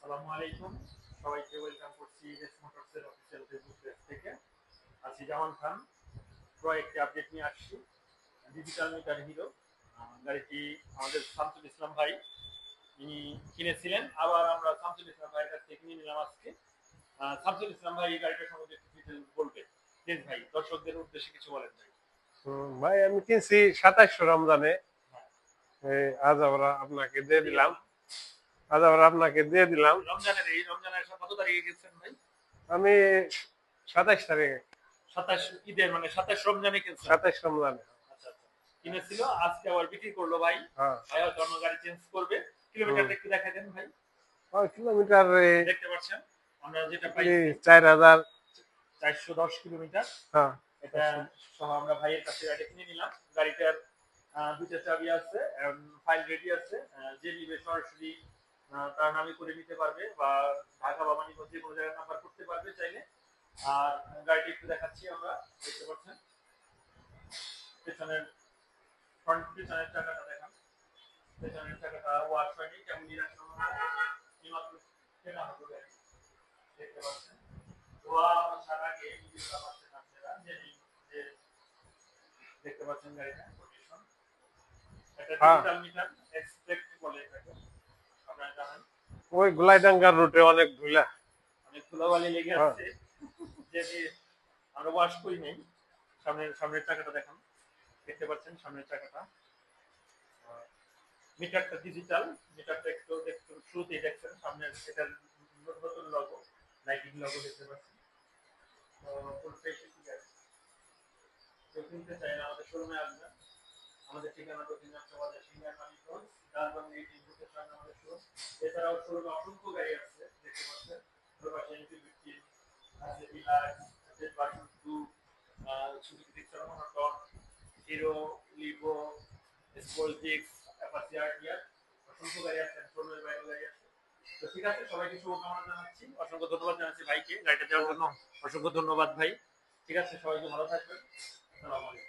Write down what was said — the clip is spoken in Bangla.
আসসালামু আলাইকুম, সবাইকে ওয়েলকাম করছি রেস মোটরসের অফিসিয়াল ফেসবুক পেজ থেকে। আছি জামান খান। একটি আপডেট নিয়ে আসছি, ডিজিটাল মিটার হিরো গাড়িটি আমাদের শামসুল ইসলাম ভাই ইনি কিনেছিলেন, আবার আমরা শামসুল ইসলাম ভাইয়ের কাছ থেকে কিনে নিলাম আজকে। শামসুল ইসলাম ভাই এই গাড়িটার সম্বন্ধে একটু ডিটেইলস বলবে। প্লিজ ভাই, দর্শকদের উদ্দেশ্যে কিছু বলেন ভাই। ভাই আমি কিনছি 27 রমজানে। আজ আমরা আপনাকে দিয়ে দিলাম। রমজানের কত তারিখে গেছেন ভাই? আমি 27 তারিখে। 27 ঈদের মানে 27 রমজানে কিনছেন? 27 রমজানে। আচ্ছা আচ্ছা, কিনেছিল, আজকে আবার বিক্রি করলো ভাই। ভাই হয়তো অন্য গাড়ি চেঞ্জ করবে। কিলোমিটার একটু দেখা দেন ভাই। কিলোমিটার দেখতে পাচ্ছেন আমরা যেটা পাই 4410 কিলোমিটার। এটা সহ আমরা ভাইয়ের কাছে গাড়ি কিনে নিলাম। গাড়িটার দুটো চাবি আছে, ফাইল রেডি আছে, যে নিবে সরাসরি তার নামে করে নিতে পারবে বা ঢাকা বা মানিকগঞ্জ যে কোনো জায়গায় নাম্বার করতে পারবে চাইলে। আর গাড়িটি একটু দেখাচ্ছি আমরা, দেখতে পাচ্ছেন পেছনের পিছনের চাকাটা দেখান। পেছনের চাকাটা ওয়াশ হয়নি, কেমনই রাখা এইমাত্র কেনা হতো গাড়ি, দেখতে পাচ্ছেন। ধোয়া ছাড়া আগে ভিডিওটা পাচ্ছেন আপনারা, যে দেখতে পাচ্ছেন গাড়িটা কন্ডিশন। এটা ডিজিটাল মিটার এক্সপেক্ট বলে এটাকে, আপনারা জানেন। ওই গোলাইডাঙ্গার রুটে অনেক ধুলাবালি লেগে আছে, যে আমরা ওয়াশ করি নাই। সামনের চাকাটা দেখান, দেখতে পাচ্ছেন সামনের চাকাটা। মিটারটা ডিজিটাল, মিটারটা একটু শুরুতেই দেখছেন সামনের এটার নতুন লগো, লাইটিং লগো দেখতে পাচ্ছেন। ফুল ফ্রেশ ঠিক আছে। কেউ কিনতে চাইলে আমাদের শোরুমে আসবেন। আমাদের ঠিকানা দক্ষিণাঞ্চল বাজার, সিঙ্গার মানিকগঞ্জ, ডানবাং এইটিন বুথের সামনে আমাদের শোরুম। এছাড়াও শোরুমে অসংখ্য গাড়ি আছে, দেখতে পাচ্ছেন। প্রবাসী এনটি আছে, ডিলাক্স আছে, version 2, Suzuki Gixxer monotone, Hero, Livo, স্পোর্টিক্স, অ্যাপাচি আরটিআর, অসংখ্য গাড়ি আছে, শোরুমের বাইরে গাড়ি আছে। তো ঠিক আছে, সবাইকে শুভকামনা জানাচ্ছি, অসংখ্য ধন্যবাদ জানাচ্ছি ভাইকে গাড়িটা দেওয়ার জন্য। অসংখ্য ধন্যবাদ ভাই। ঠিক আছে, সবাইকে ভালো থাকবেন। আসসালামু আলাইকুম।